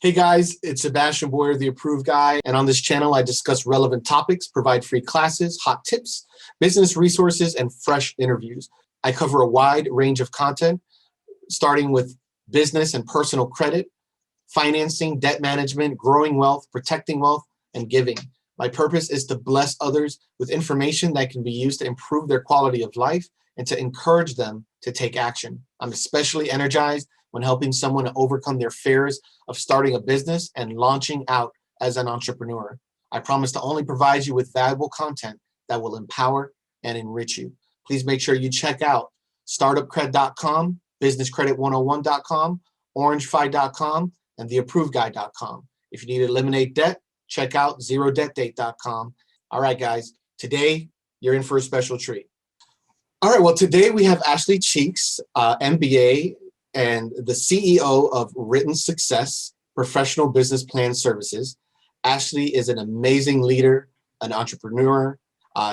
Hey guys, it's Sebastian Boyer, the approved guy. And on this channel, I discuss relevant topics, provide free classes, hot tips, business resources, and fresh interviews. I cover a wide range of content, starting with business and personal credit, financing, debt management, growing wealth, protecting wealth, and giving. My purpose is to bless others with information that can be used to improve their quality of life and to encourage them to take action. I'm especially energized when helping someone to overcome their fears of starting a business and launching out as an entrepreneur. I promise to only provide you with valuable content that will empower and enrich you. Please make sure you check out startupcred.com, businesscredit101.com, orangefi.com, and theapprovedguy.com. If you need to eliminate debt, check out zerodebtdate.com. All right, guys, today you're in for a special treat. All right, well, today we have Ashley Cheeks, MBA, and the CEO of Written Success, Professional Business Plan Services. Ashley is an amazing leader, an entrepreneur.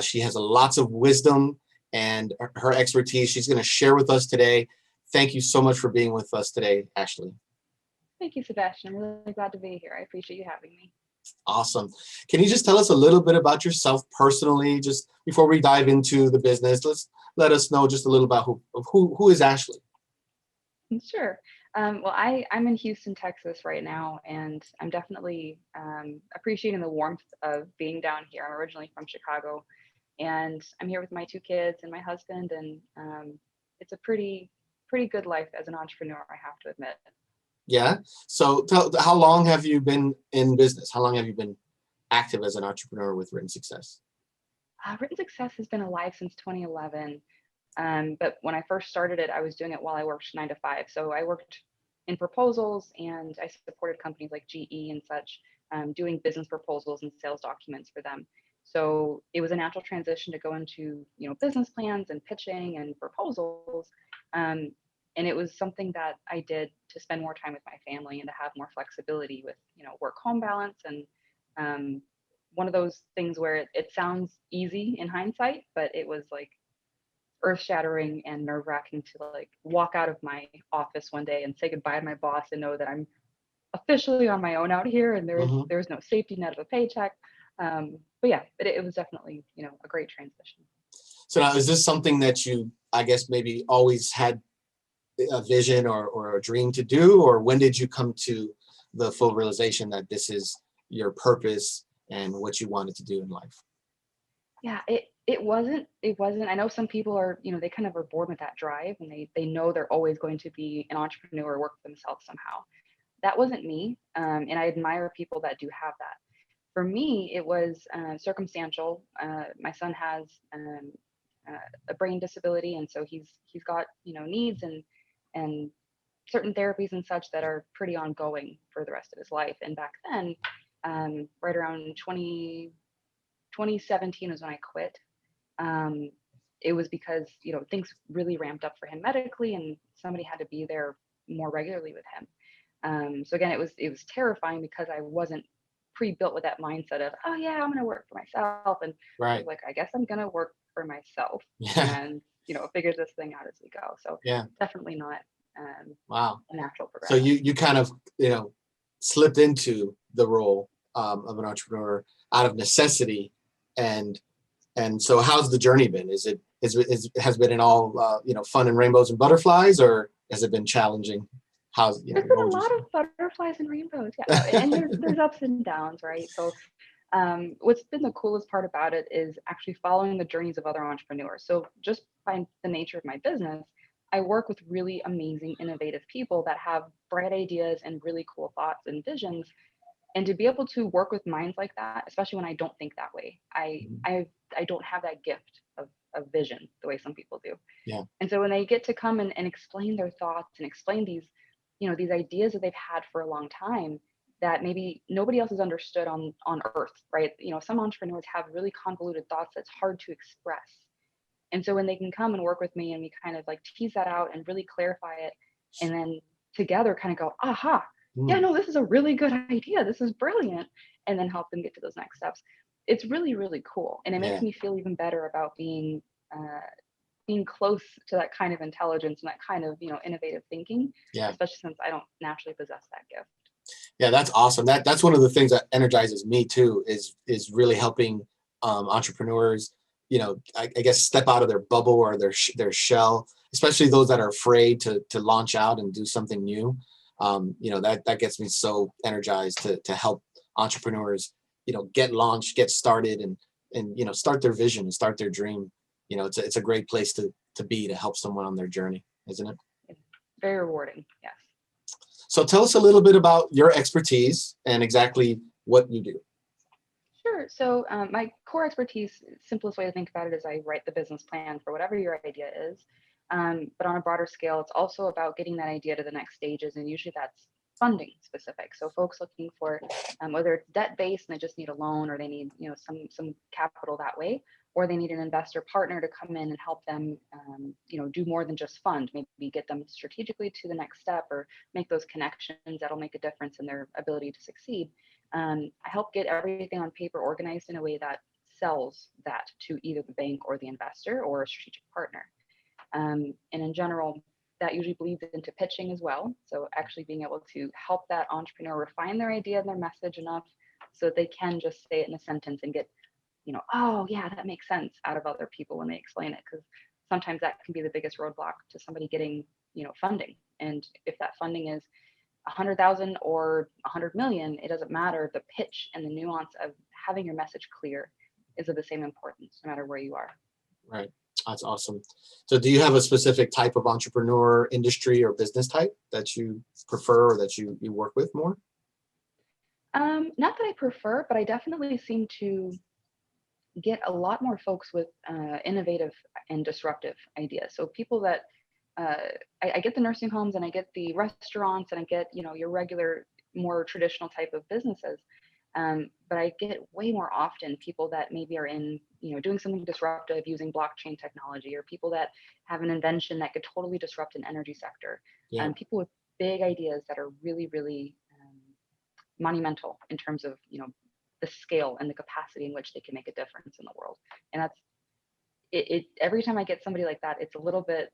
She has lots of wisdom and her expertise she's going to share with us today. Thank you so much for being with us today, Ashley. Thank you, Sebastian. I'm really glad to be here. I appreciate you having me. Awesome. Can you just tell us a little bit about yourself personally, just before we dive into the business? Let us know just a little about who is Ashley. Sure. Well, I'm in Houston, Texas right now, and I'm definitely appreciating the warmth of being down here. I'm originally from Chicago, and I'm here with my two kids and my husband, and it's a pretty good life as an entrepreneur, I have to admit. Yeah. So how long have you been in business? How long have you been active as an entrepreneur with Written Success? Written Success has been alive since 2011. But when I first started it, I was doing it while I worked 9 to 5. So I worked in proposals and I supported companies like GE and such, doing business proposals and sales documents for them. So it was a natural transition to go into, business plans and pitching and proposals. And it was something that I did to spend more time with my family and to have more flexibility with, work-home balance. And one of those things where it sounds easy in hindsight, but it was like earth-shattering and nerve-wracking to walk out of my office one day and say goodbye to my boss and know that I'm officially on my own out here and there's no safety net of a paycheck. But yeah, it was definitely, a great transition. So now, is this something that you, I guess, maybe always had a vision or a dream to do, or when did you come to the full realization that this is your purpose and what you wanted to do in life? Yeah, it wasn't, I know some people are, they kind of are born with that drive and they know they're always going to be an entrepreneur or work for themselves somehow. That wasn't me. And I admire people that do have that. For me, it was circumstantial. My son has a brain disability, and so he's got needs and certain therapies and such that are pretty ongoing for the rest of his life. And back then, right around 2017 was when I quit. It was because things really ramped up for him medically, and somebody had to be there more regularly with him. So again, it was terrifying because I wasn't pre-built with that mindset of, oh yeah, I'm going to work for myself, and Right. I guess I'm going to work for myself, and figure this thing out as we go. So yeah, definitely not wow, a natural progression. So you kind of slipped into the role of an entrepreneur out of necessity, and so how's the journey been? Has it been in all fun and rainbows and butterflies, or has it been challenging? There's been a lot of butterflies and rainbows, yeah, and there's ups and downs, right? So what's been the coolest part about it is actually following the journeys of other entrepreneurs. So just by the nature of my business, I work with really amazing, innovative people that have bright ideas and really cool thoughts and visions. And to be able to work with minds like that, especially when I don't think that way, I don't have that gift of vision the way some people do. Yeah. And so when they get to come and explain their thoughts and explain these, these ideas that they've had for a long time that maybe nobody else has understood on earth, right? Some entrepreneurs have really convoluted thoughts that's hard to express. And so when they can come and work with me and we kind of tease that out and really clarify it, and then together kind of go, aha, yeah, no, this is a really good idea. This is brilliant. And then help them get to those next steps. It's really, really cool. And it makes me feel even better about being close to that kind of intelligence and that kind of, innovative thinking, especially since I don't naturally possess that gift. Yeah, that's awesome. That's one of the things that energizes me too, is really helping entrepreneurs, I guess step out of their bubble or their shell, especially those that are afraid to launch out and do something new. That gets me so energized to help entrepreneurs, get launched, get started, and start their vision and start their dream. It's a great place to be, to help someone on their journey, isn't it? It's very rewarding. Yes. So tell us a little bit about your expertise and exactly what you do. Sure. So my core expertise, simplest way to think about it is I write the business plan for whatever your idea is. But on a broader scale, it's also about getting that idea to the next stages. And usually that's funding specific. So folks looking for whether it's debt based and they just need a loan, or they need some capital that way, or they need an investor partner to come in and help them do more than just fund, maybe get them strategically to the next step, or make those connections that'll make a difference in their ability to succeed. I help get everything on paper organized in a way that sells that to either the bank or the investor or a strategic partner. And in general, that usually bleeds into pitching as well. So actually being able to help that entrepreneur refine their idea and their message enough so that they can just say it in a sentence and get, oh yeah, that makes sense out of other people when they explain it. Because sometimes that can be the biggest roadblock to somebody getting, funding. And if that funding is 100,000 or 100 million, it doesn't matter. The pitch and the nuance of having your message clear is of the same importance, no matter where you are. Right. That's awesome. So do you have a specific type of entrepreneur, industry, or business type that you prefer or that you work with more? Not that I prefer, but I definitely seem to get a lot more folks with innovative and disruptive ideas. So people that I get the nursing homes and I get the restaurants and I get, your regular, more traditional type of businesses. But I get way more often people that maybe are in, doing something disruptive using blockchain technology, or people that have an invention that could totally disrupt an energy sector. Yeah. People with big ideas that are really, really monumental in terms of, the scale and the capacity in which they can make a difference in the world. And that's it. Every time I get somebody like that, it's a little bit,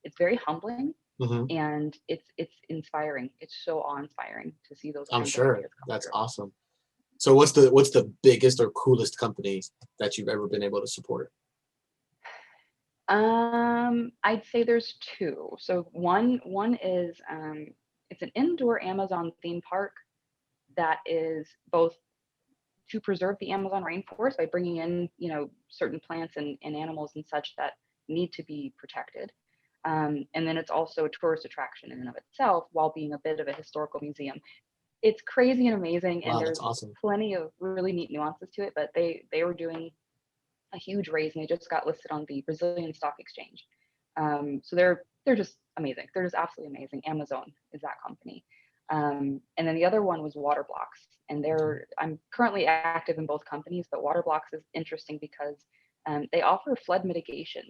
it's very humbling. Mm-hmm. And it's inspiring. It's so awe-inspiring to see those. I'm kinds of sure. ideas come That's through. awesome. So what's the biggest or coolest company that you've ever been able to support? I'd say there's two. So one is it's an indoor Amazon theme park that is both to preserve the Amazon rainforest by bringing in, certain plants and animals and such that need to be protected. And then it's also a tourist attraction in and of itself, while being a bit of a historical museum. It's crazy and amazing, and Wow, that's there's awesome. plenty of really neat nuances to it. But they were doing a huge raise, and they just got listed on the Brazilian Stock Exchange. So they're just amazing. They're just absolutely amazing. Amazon is that company. And then the other one was Water Blocks, and I'm currently active in both companies, but Water Blocks is interesting because they offer flood mitigation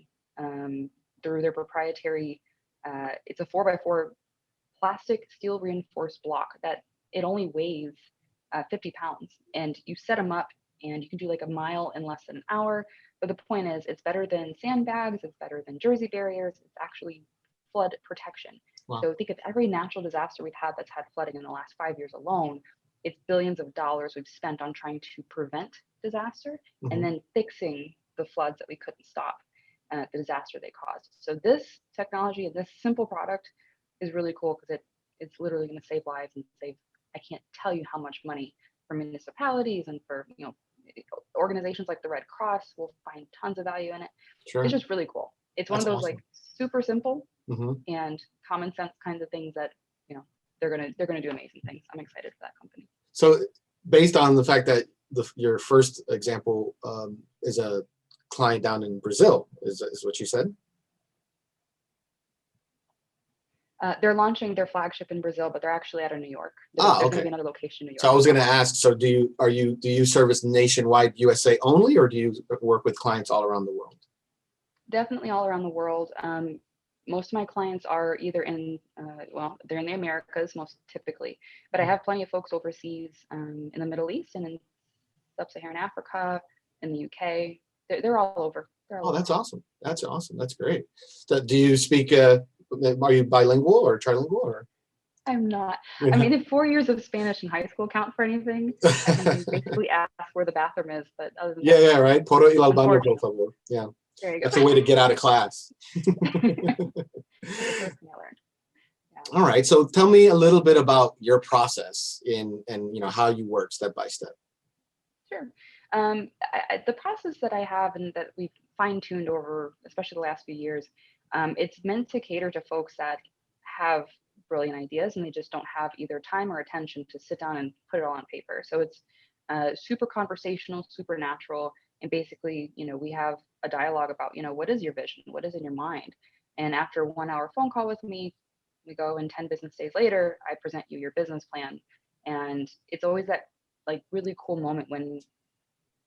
through their proprietary. It's a 4x4 plastic steel reinforced block that it only weighs 50 pounds, and you set them up and you can do like a mile in less than an hour. But the point is, it's better than sandbags, it's better than Jersey barriers, it's actually flood protection. Wow. So think of every natural disaster we've had that's had flooding in the last 5 years alone. It's billions of dollars we've spent on trying to prevent disaster, Mm-hmm. and then fixing the floods that we couldn't stop, the disaster they caused. So this technology and this simple product is really cool because it's literally going to save lives and save, I can't tell you how much money for municipalities and for, organizations like the Red Cross will find tons of value in it. Sure. It's just really cool. It's one That's of those awesome. like super simple Mm-hmm. and common sense kinds of things that, they're gonna do amazing things. I'm excited for that company. So based on the fact that your first example is a client down in Brazil, is what you said? They're launching their flagship in Brazil, but they're actually out of New York. There's Okay. going to be another location in New York. So I was going to ask, so do you service nationwide USA only, or do you work with clients all around the world? Definitely all around the world. Most of my clients are either in, they're in the Americas most typically, but I have plenty of folks overseas, in the Middle East and in Sub-Saharan Africa, in the UK. They're all over. Oh, that's awesome. That's awesome. That's great. So do you speak, are you bilingual or trilingual or? I'm not. I mean, if 4 years of Spanish in high school count for anything, I can basically ask where the bathroom is. But other than that, Yeah, right. Puedo ir al baño, por unfortunately, favor. Yeah, there you that's a go. way to get out of class. It's the first thing I learned. Yeah. All right. So tell me a little bit about your process in and how you work step by step. Sure. The process that I have and that we've fine-tuned over, especially the last few years, it's meant to cater to folks that have brilliant ideas and they just don't have either time or attention to sit down and put it all on paper. So it's super conversational, super natural, and basically, we have a dialogue about, what is your vision? What is in your mind? And after a 1 hour phone call with me, we go, and 10 business days later, I present you your business plan. And it's always that like really cool moment when,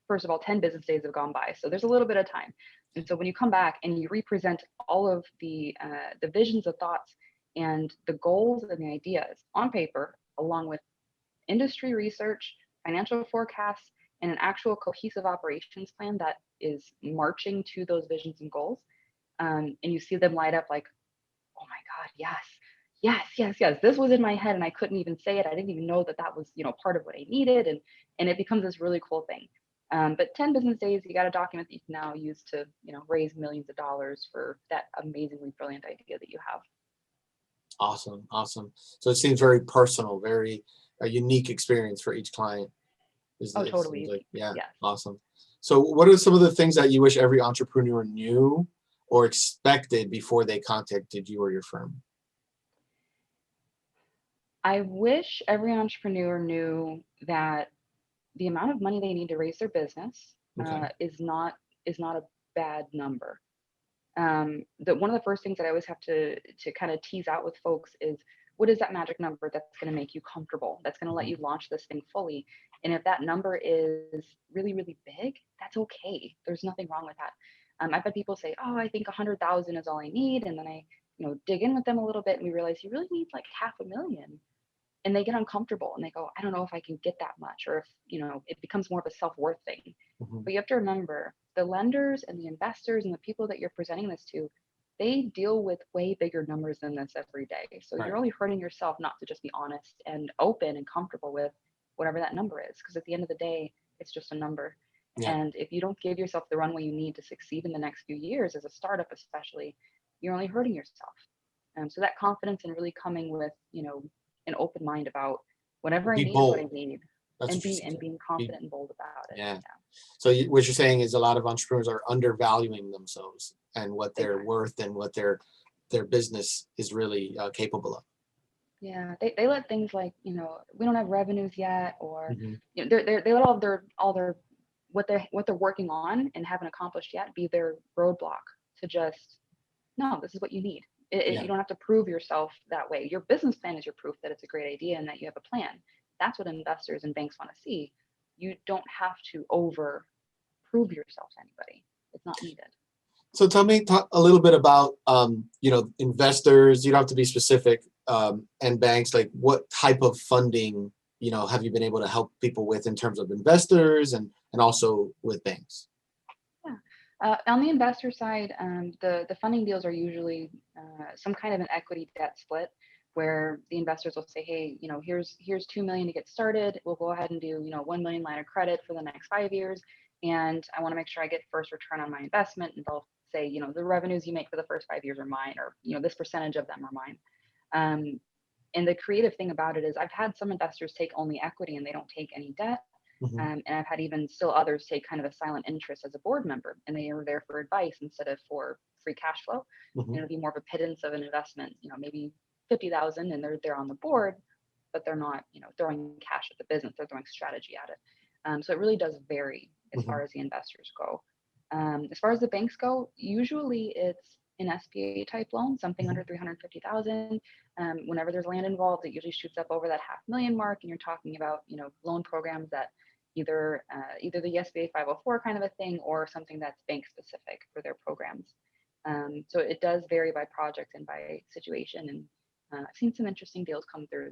first of all, 10 business days have gone by, so there's a little bit of time. And so when you come back and you represent all of the visions, the thoughts, and the goals and the ideas on paper, along with industry research, financial forecasts, and an actual cohesive operations plan that is marching to those visions and goals, and you see them light up like, oh my God, yes, yes, yes, yes. This was in my head and I couldn't even say it. I didn't even know that that was, part of what I needed. And it becomes this really cool thing. But 10 business days, you got a document that you can now use to, raise millions of dollars for that amazingly brilliant idea that you have. Awesome. Awesome. So it seems very personal, very a unique experience for each client. Oh, It totally. seems like, yeah, Yes. awesome. So what are some of the things that you wish every entrepreneur knew or expected before they contacted you or your firm? I wish every entrepreneur knew that the amount of money they need to raise their business Okay. is not a bad number. That one of the first things that I always have to kind of tease out with folks is, what is that magic number that's going to make you comfortable, that's going to let you launch this thing fully? And if that number is really, really big, that's okay. There's nothing wrong with that. I've had people say, oh, I think 100,000 is all I need. And then I, dig in with them a little bit and we realize you really need like 500,000. And they get uncomfortable and they go, I don't know if I can get that much, or if, it becomes more of a self-worth thing. Mhm. But you have to remember, the lenders and the investors and the people that you're presenting this to, they deal with way bigger numbers than this every day. So Right. you're only hurting yourself not to just be honest and open and comfortable with whatever that number is. Because at the end of the day, it's just a number. Yeah. And if you don't give yourself the runway you need to succeed in the next few years, as a startup especially, you're only hurting yourself. So that confidence and really coming with, an open mind about whatever I Be need is what I bold. need, That's and what you said. being Be, confident and bold about it. yeah. Yeah, So what you're saying is a lot of entrepreneurs are undervaluing themselves and what they they're are. worth and what their business is really capable of. Yeah, they let things like, we don't have revenues yet, or Mhm. they let all their what they're working on and haven't accomplished yet be their roadblock to just, no, this is what you need. Yeah. You don't have to prove yourself that way. Your business plan is your proof that it's a great idea and that you have a plan. That's what investors and banks want to see. You don't have to over prove yourself to anybody. It's not needed. So talk a little bit about, investors. You don't have to be specific, and banks. Like, what type of funding, have you been able to help people with in terms of investors and also with banks? Yeah. On the investor side, the funding deals are usually some kind of an equity debt split, where the investors will say, hey, here's 2 million to get started. We'll go ahead and do 1 million line of credit for the next 5 years, and I want to make sure I get first return on my investment. And they'll say, the revenues you make for the first 5 years are mine, or this percentage of them are mine. And the creative thing about it is, I've had some investors take only equity and they don't take any debt. Mhm. And I've had even still others take kind of a silent interest as a board member, and they are there for advice instead of for free cash flow. Mhm. It'll be more of a pittance of an investment, maybe 50,000, and they're on the board, but they're not, throwing cash at the business. They're throwing strategy at it. So it really does vary as Mhm. far as the investors go. As far as the banks go, usually it's an SBA type loan, something Mhm. under 350,000. Whenever there's land involved, it usually shoots up over that 500,000 mark, and you're talking about, loan programs that either the SBA 504 kind of a thing, or something that's bank specific for their programs. So it does vary by project and by situation, and I've seen some interesting deals come through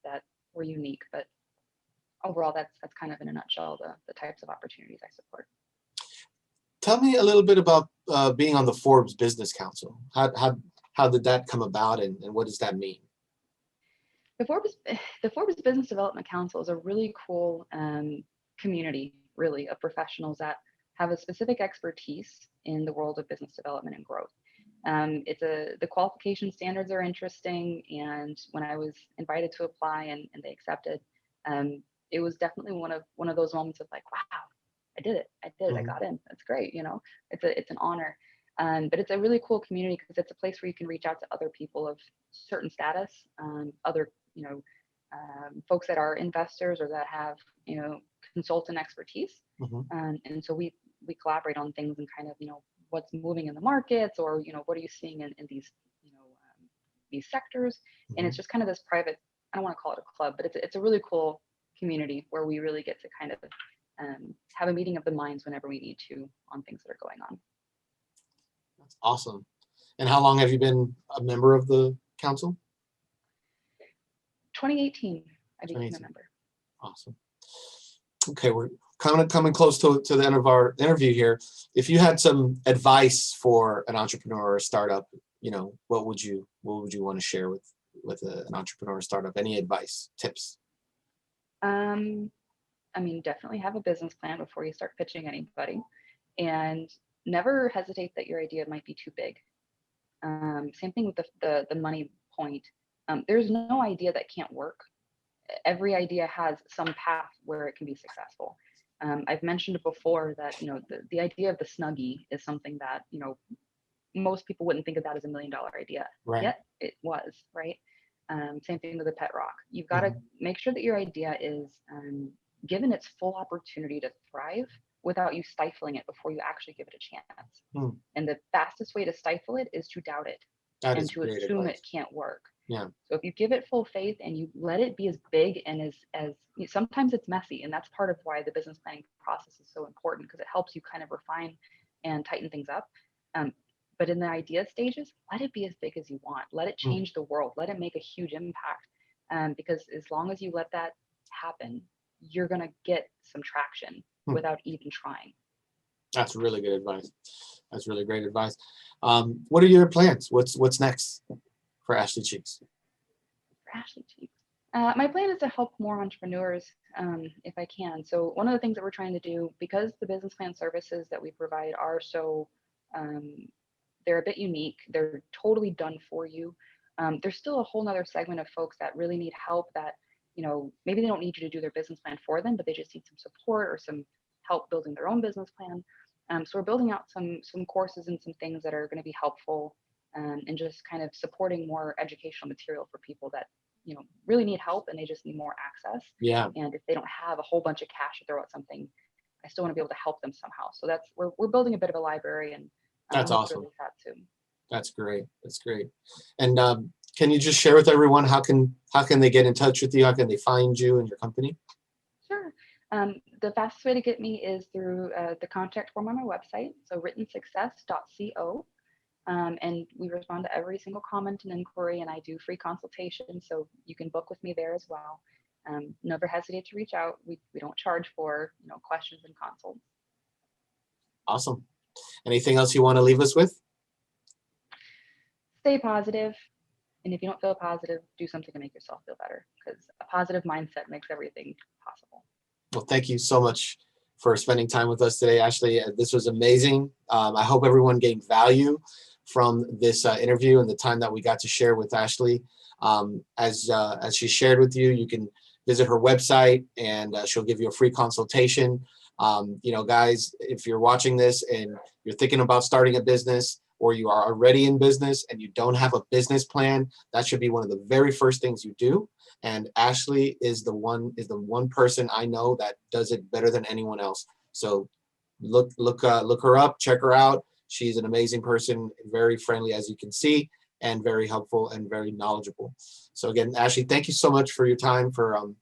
that were unique, but overall, that's kind of in a nutshell the types of opportunities I support. Tell me a little bit about being on the Forbes Business Council. How did that come about, and what does that mean? The Forbes Business Development Council is a really cool community, really, of professionals that have a specific expertise in the world of business development and growth. The qualification standards are interesting, and when I was invited to apply and they accepted, it was definitely one of those moments of like, wow, I did it, I got in. That's great, it's an honor. But it's a really cool community because it's a place where you can reach out to other people of certain status, other folks that are investors or that have consultant expertise, and so we collaborate on things and kind of what's moving in the markets, or what are you seeing in these these sectors. And it's just kind of this private, I don't want to call it a club, but it's a really cool community where we really get to kind of have a meeting of the minds whenever we need to on things that are going on. That's awesome. And how long have you been a member of the council? 2018, I became a member. Awesome. Okay, we're coming close to the end of our interview here. If you had some advice for an entrepreneur or a startup, what would you want to share with an entrepreneur or startup? Any advice, tips? I mean, definitely have a business plan before you start pitching anybody, and never hesitate that your idea might be too big. Same thing with the money point. There's no idea that can't work. Every idea has some path where it can be successful. I've mentioned before that the idea of the Snuggie is something that most people wouldn't think of that as $1 million idea. Right. Yet it was, right? Same thing with the pet rock. You've got to make sure that your idea is given its full opportunity to thrive without you stifling it before you actually give it a chance. And the fastest way to stifle it is to doubt it and to assume it can't work. Yeah. So if you give it full faith and you let it be as big and as sometimes it's messy, and that's part of why the business planning process is so important, because it helps you kind of refine and tighten things up. But in the idea stages, let it be as big as you want. Let it change the world. Let it make a huge impact. Because as long as you let that happen, you're going to get some traction without even trying. That's really good advice. That's really great advice. What are your plans? What's next for Ashley Cheeks? For Ashley Cheeks. My plan is to help more entrepreneurs if I can. So one of the things that we're trying to do, because the business plan services that we provide are so, they're a bit unique. They're totally done for you. There's still a whole nother segment of folks that really need help that, maybe they don't need you to do their business plan for them, but they just need some support or some help building their own business plan. So we're building out some courses and some things that are going to be helpful, and just kind of supporting more educational material for people that really need help and they just need more access. Yeah. And if they don't have a whole bunch of cash to throw at something, I still want to be able to help them somehow. So that's we're building a bit of a library, and that's awesome. Really that too. That's great. That's great. And can you just share with everyone how can they get in touch with you? How can they find you and your company? Sure. The fastest way to get me is through the contact form on my website, so writtensuccess.co. And we respond to every single comment and inquiry, and I do free consultations, so you can book with me there as well. Never hesitate to reach out. We don't charge for questions and consults. Awesome. Anything else you want to leave us with? Stay positive, and if you don't feel positive, do something to make yourself feel better, because a positive mindset makes everything possible. Well, thank you so much for spending time with us today, Ashley. This was amazing. I hope everyone gained value from this interview and the time that we got to share with Ashley. As she shared with you, you can visit her website and she'll give you a free consultation. Guys, if you're watching this and you're thinking about starting a business, or you are already in business and you don't have a business plan, that should be one of the very first things you do. And Ashley is the one person I know that does it better than anyone else. So look her up, check her out. She's an amazing person, very friendly, as you can see, and very helpful and very knowledgeable. So again, Ashley, thank you so much for your time, for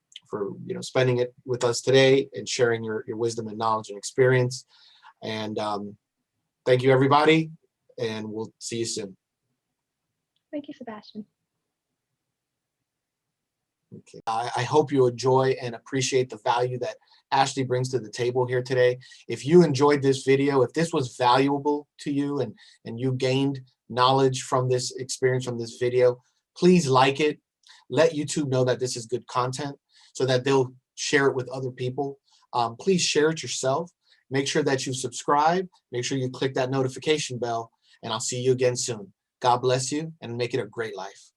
spending it with us today and sharing your wisdom and knowledge and experience. And thank you, everybody, and we'll see you soon. Thank you, Sebastian. Okay. I hope you enjoy and appreciate the value that Ashley brings to the table here today. If you enjoyed this video, if this was valuable to you and you gained knowledge from this experience, from this video, please like it. let YouTube know that this is good content so that they'll share it with other people. Please share it yourself. Make sure that you subscribe. Make sure you click that notification bell, and I'll see you again soon. God bless you and make it a great life.